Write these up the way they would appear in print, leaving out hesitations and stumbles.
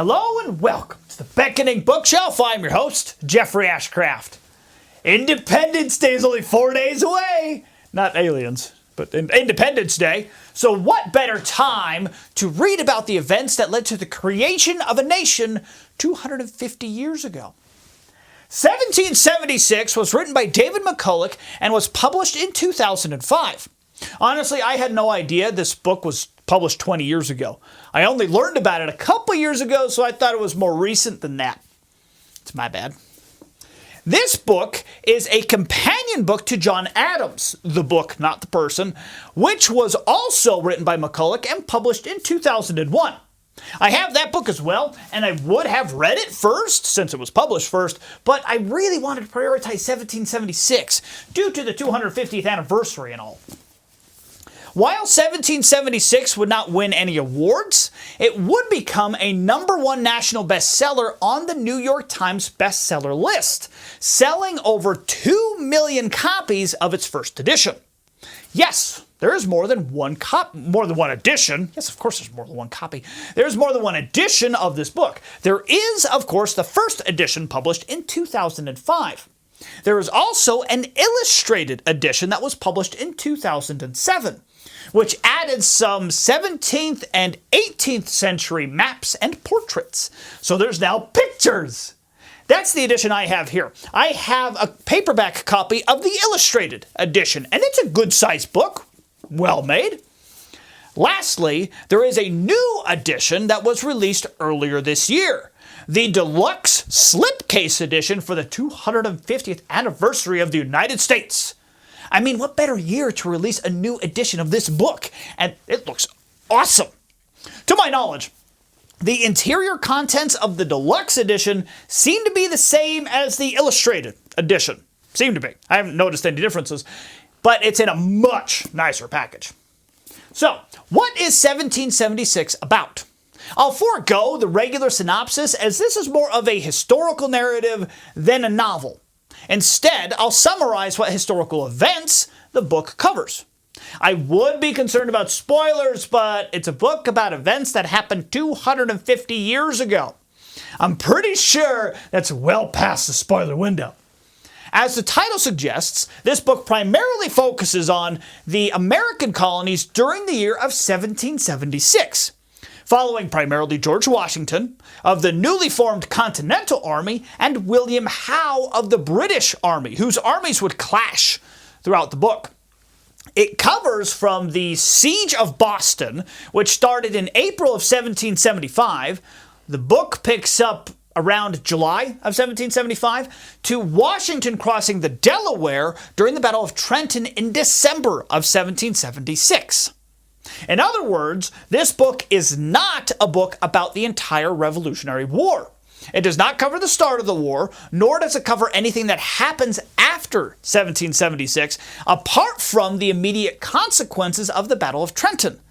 Hello and welcome to the Beckoning Bookshelf. I'm your host, Jeffrey Ashcraft. Independence Day is only 4 days away. Not aliens, but Independence Day. So what better time to read about the events that led to the creation of a nation 250 years ago? 1776 was written by David McCullough and was published in 2005. Honestly, I had no idea this book was published 20 years ago. I only learned about it a couple years ago, so I thought it was more recent than that. It's my bad. This book is a companion book to John Adams, the book, not the person, which was also written by McCullough and published in 2001. I have that book as well, and I would have read it first, since it was published first, but I really wanted to prioritize 1776 due to the 250th anniversary and all. While 1776 would not win any awards, it would become a #1 national bestseller on the New York Times bestseller list, selling over 2 million copies of its first edition. Yes, there is more than one edition. Yes, of course there's more than one copy. There's more than one edition of this book. There is, of course, the first edition published in 2005. There is also an illustrated edition that was published in 2007, which added some 17th and 18th century maps and portraits. So there's now pictures. That's the edition I have here. I have a paperback copy of the illustrated edition, and it's a good-sized book, well made. Lastly, there is a new edition that was released earlier this year, the deluxe slipcase edition for the 250th anniversary of the United States. I mean, what better year to release a new edition of this book? And it looks awesome. To my knowledge, the interior contents of the deluxe edition seem to be the same as the illustrated edition. Seem to be. I haven't noticed any differences, but it's in a much nicer package. So, what is 1776 about? I'll forego the regular synopsis, as this is more of a historical narrative than a novel. Instead, I'll summarize what historical events the book covers. I would be concerned about spoilers, but it's a book about events that happened 250 years ago. I'm pretty sure that's well past the spoiler window. As the title suggests, this book primarily focuses on the American colonies during the year of 1776. Following primarily George Washington of the newly formed Continental Army and William Howe of the British Army, whose armies would clash throughout the book. It covers from the Siege of Boston, which started in April of 1775. The book picks up around July of 1775 to Washington crossing the Delaware during the Battle of Trenton in December of 1776. In other words, this book is not a book about the entire Revolutionary War. It does not cover the start of the war, nor does it cover anything that happens after 1776, apart from the immediate consequences of the Battle of Trenton.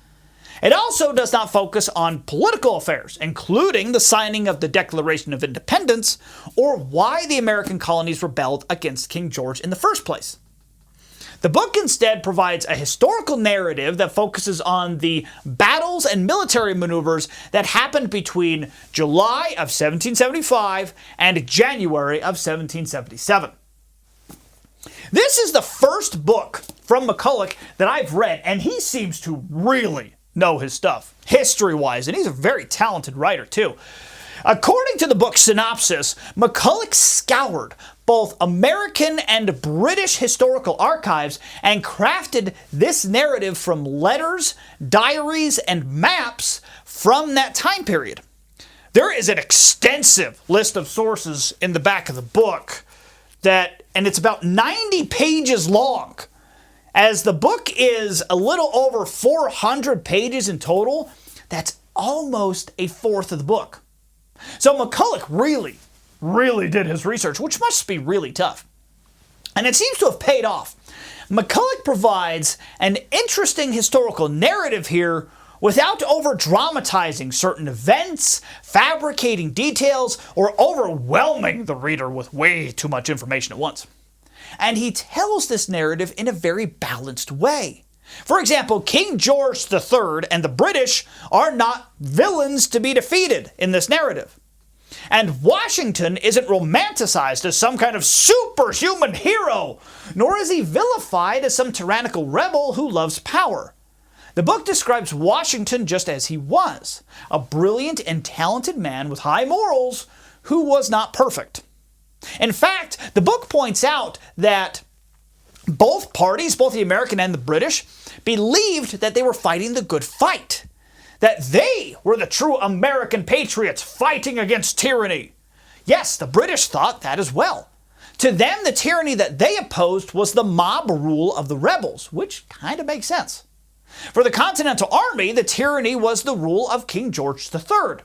It also does not focus on political affairs, including the signing of the Declaration of Independence, or why the American colonies rebelled against King George in the first place. The book instead provides a historical narrative that focuses on the battles and military maneuvers that happened between July of 1775 and January of 1777. This is the first book from McCullough that I've read, and he seems to really know his stuff, history-wise, and he's a very talented writer, too. According to the book's synopsis, McCullough scoured both American and British historical archives and crafted this narrative from letters, diaries, and maps from that time period. There is an extensive list of sources in the back of the book, and it's about 90 pages long. As the book is a little over 400 pages in total, that's almost a fourth of the book. So McCullough really did his research, which must be really tough. And it seems to have paid off. McCullough provides an interesting historical narrative here without over-dramatizing certain events, fabricating details, or overwhelming the reader with way too much information at once. And he tells this narrative in a very balanced way. For example, King George III and the British are not villains to be defeated in this narrative. And Washington isn't romanticized as some kind of superhuman hero, nor is he vilified as some tyrannical rebel who loves power. The book describes Washington just as he was, a brilliant and talented man with high morals who was not perfect. In fact, the book points out that both parties, both the American and the British, believed that they were fighting the good fight, that they were the true American patriots fighting against tyranny. Yes, the British thought that as well. To them, the tyranny that they opposed was the mob rule of the rebels, which kind of makes sense. For the Continental Army, the tyranny was the rule of King George III.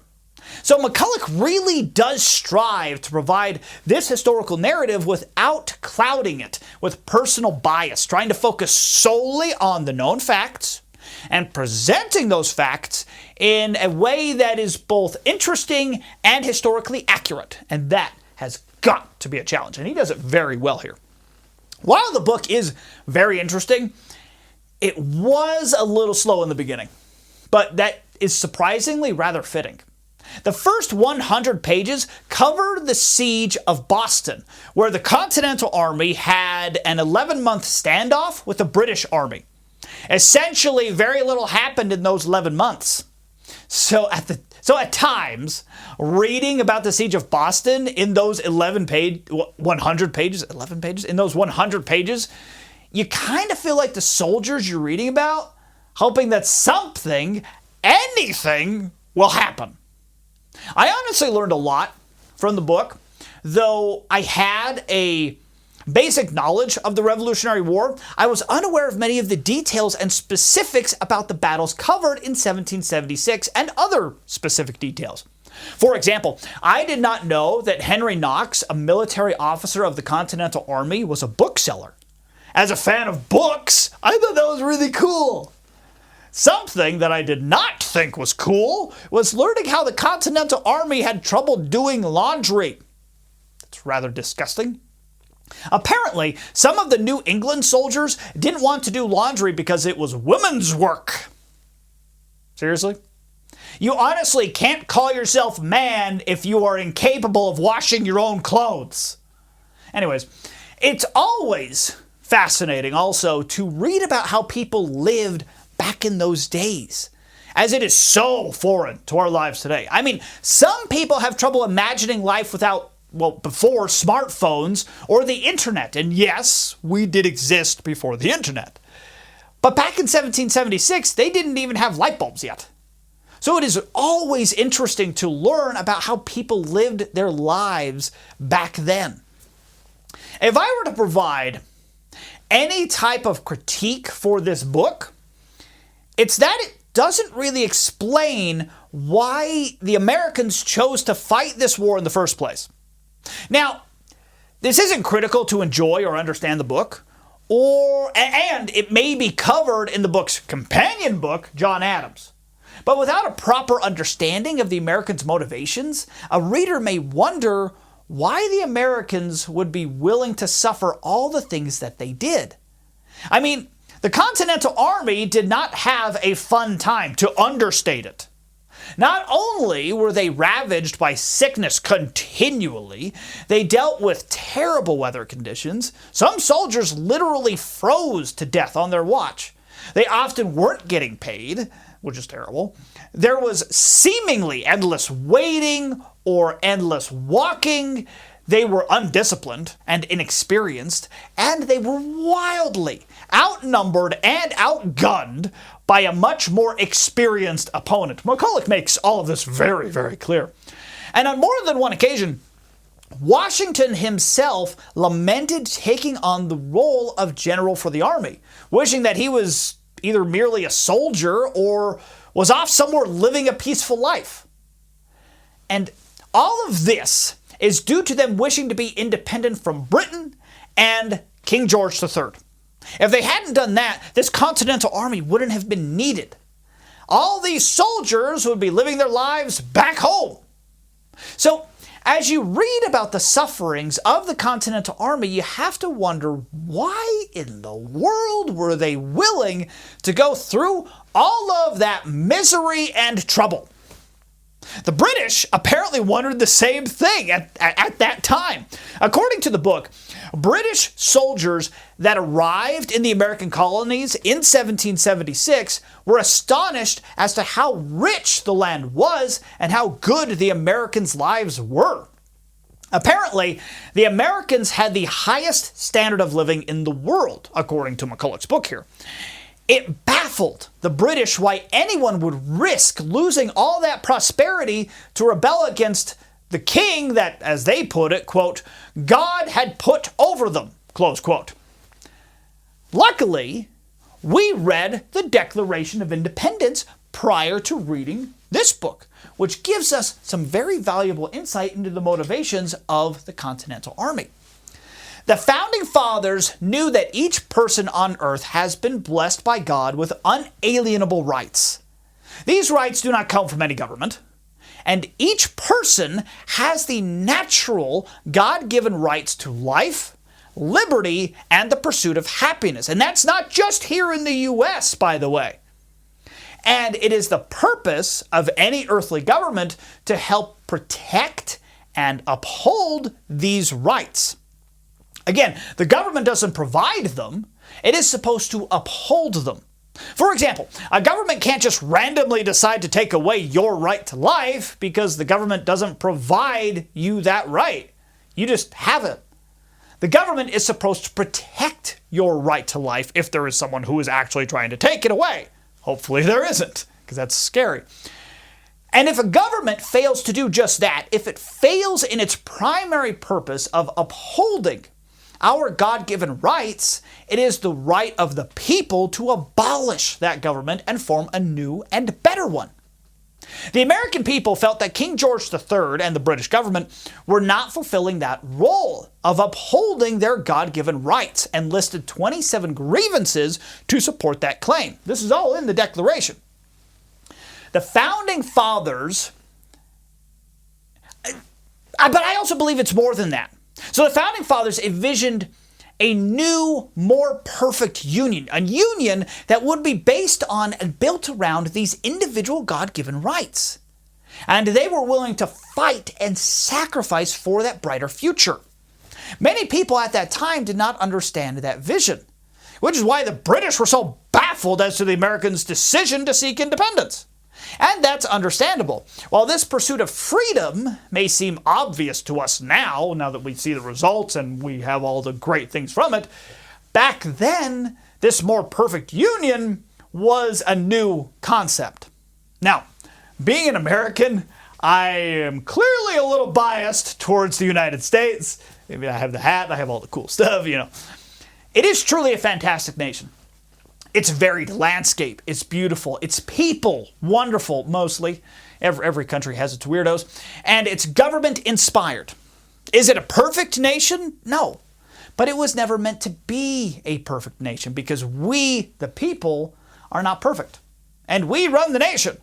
So McCullough really does strive to provide this historical narrative without clouding it with personal bias, trying to focus solely on the known facts and presenting those facts in a way that is both interesting and historically accurate. And that has got to be a challenge, and he does it very well here. While the book is very interesting, it was a little slow in the beginning, but that is surprisingly rather fitting. The first 100 pages cover the siege of Boston, where the Continental Army had an 11-month standoff with the British Army. Essentially, very little happened in those 11 months. So at times, reading about the siege of Boston in those 100 pages, you kind of feel like the soldiers you're reading about, hoping that something, anything, will happen. I honestly learned a lot from the book, though I had a basic knowledge of the Revolutionary War. I was unaware of many of the details and specifics about the battles covered in 1776 and other specific details. For example, I did not know that Henry Knox, a military officer of the Continental Army, was a bookseller. As a fan of books, I thought that was really cool. Something that I did not think was cool was learning how the Continental Army had trouble doing laundry. It's rather disgusting. Apparently, some of the New England soldiers didn't want to do laundry because it was women's work. Seriously? You honestly can't call yourself man if you are incapable of washing your own clothes. Anyways, it's always fascinating also to read about how people lived back in those days, as it is so foreign to our lives today. I mean, some people have trouble imagining life before smartphones or the internet. And yes, we did exist before the internet. But back in 1776, they didn't even have light bulbs yet. So it is always interesting to learn about how people lived their lives back then. If I were to provide any type of critique for this book, it's that it doesn't really explain why the Americans chose to fight this war in the first place. Now, this isn't critical to enjoy or understand the book, and it may be covered in the book's companion book, John Adams. But without a proper understanding of the Americans' motivations, a reader may wonder why the Americans would be willing to suffer all the things that they did. I mean, the Continental Army did not have a fun time, to understate it. Not only were they ravaged by sickness continually, they dealt with terrible weather conditions. Some soldiers literally froze to death on their watch. They often weren't getting paid, which is terrible. There was seemingly endless waiting or endless walking. They were undisciplined and inexperienced, and they were wildly outnumbered and outgunned by a much more experienced opponent. McCullough makes all of this very, very clear. And on more than one occasion, Washington himself lamented taking on the role of general for the army, wishing that he was either merely a soldier or was off somewhere living a peaceful life. And all of this is due to them wishing to be independent from Britain and King George III. If they hadn't done that, this Continental Army wouldn't have been needed. All these soldiers would be living their lives back home. So, As you read about the sufferings of the Continental Army, you have to wonder, why in the world were they willing to go through all of that misery and trouble? The British apparently wondered the same thing at that time. According to the book, British soldiers that arrived in the American colonies in 1776 were astonished as to how rich the land was and how good the Americans' lives were. Apparently, the Americans had the highest standard of living in the world, according to McCullough's book here. It baffled the British why anyone would risk losing all that prosperity to rebel against the king that, as they put it, quote, God had put over them, close quote. Luckily, we read the Declaration of Independence prior to reading this book, which gives us some very valuable insight into the motivations of the Continental Army. The Founding Fathers knew that each person on earth has been blessed by God with unalienable rights. These rights do not come from any government, and each person has the natural God-given rights to life, liberty, and the pursuit of happiness. And that's not just here in the U.S., by the way. And it is the purpose of any earthly government to help protect and uphold these rights. Again, the government doesn't provide them. It is supposed to uphold them. For example, a government can't just randomly decide to take away your right to life because the government doesn't provide you that right. You just have it. The government is supposed to protect your right to life if there is someone who is actually trying to take it away. Hopefully there isn't, because that's scary. And if a government fails to do just that, if it fails in its primary purpose of upholding our God-given rights, it is the right of the people to abolish that government and form a new and better one. The American people felt that King George III and the British government were not fulfilling that role of upholding their God-given rights and listed 27 grievances to support that claim. This is all in the Declaration. The Founding Fathers, but I also believe it's more than that. So the Founding Fathers envisioned a new, more perfect union, a union that would be based on and built around these individual God-given rights. And they were willing to fight and sacrifice for that brighter future. Many people at that time did not understand that vision, which is why the British were so baffled as to the Americans' decision to seek independence. And that's understandable. While this pursuit of freedom may seem obvious to us now that we see the results and we have all the great things from it, back then, this more perfect union was a new concept. Now, being an American, I am clearly a little biased towards the United States. Maybe I have the hat, I have all the cool stuff, It is truly a fantastic nation. Its varied landscape, it's beautiful, its people, wonderful mostly. Every country has its weirdos. And it's government inspired. Is it a perfect nation? No. But it was never meant to be a perfect nation because we, the people, are not perfect. And we run the nation.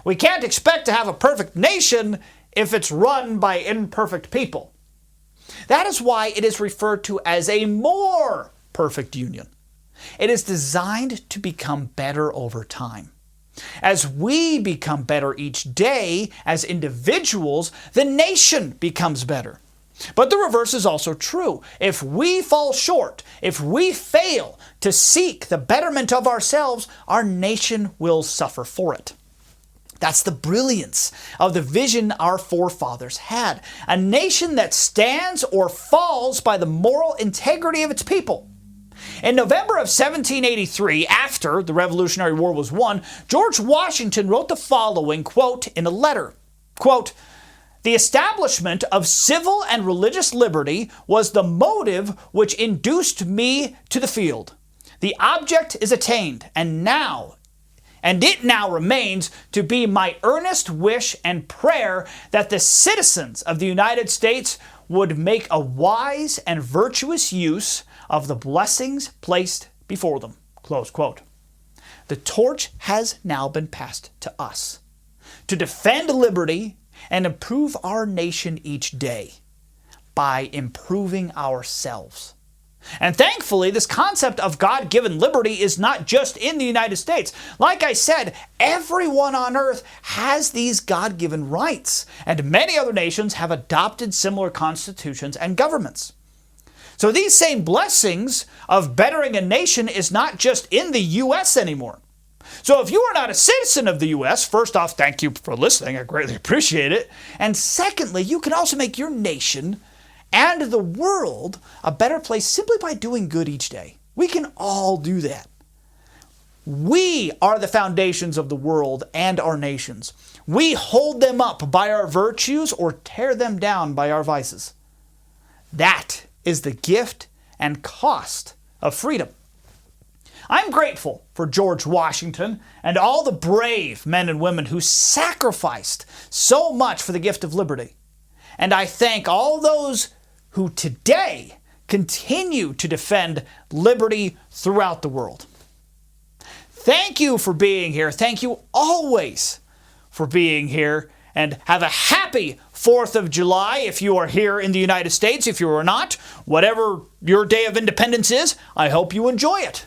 We can't expect to have a perfect nation if it's run by imperfect people. That is why it is referred to as a more perfect union. It is designed to become better over time. As we become better each day as individuals, the nation becomes better. But the reverse is also true. If we fall short, if we fail to seek the betterment of ourselves, our nation will suffer for it. That's the brilliance of the vision our forefathers had. A nation that stands or falls by the moral integrity of its people. In November of 1783, after the Revolutionary War was won, George Washington wrote the following, quote, in a letter, quote, "The establishment of civil and religious liberty was the motive which induced me to the field. The object is attained, and it now remains to be my earnest wish and prayer that the citizens of the United States would make a wise and virtuous use of the blessings placed before them." Close quote. The torch has now been passed to us to defend liberty and improve our nation each day by improving ourselves. And thankfully, this concept of God-given liberty is not just in the United States. Like I said, everyone on earth has these God-given rights, and many other nations have adopted similar constitutions and governments. So these same blessings of bettering a nation is not just in the U.S. anymore. So if you are not a citizen of the U.S., first off, thank you for listening. I greatly appreciate it. And secondly, you can also make your nation and the world a better place simply by doing good each day. We can all do that. We are the foundations of the world and our nations. We hold them up by our virtues or tear them down by our vices. That is the gift and cost of freedom. I'm grateful for George Washington and all the brave men and women who sacrificed so much for the gift of liberty. And I thank all those who today continue to defend liberty throughout the world. Thank you for being here. Thank you always for being here. And have a happy 4th of July if you are here in the United States. If you are not, whatever your day of independence is, I hope you enjoy it.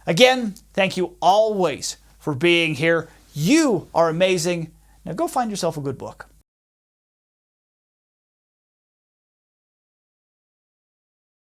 Again, thank you always for being here. You are amazing. Now go find yourself a good book.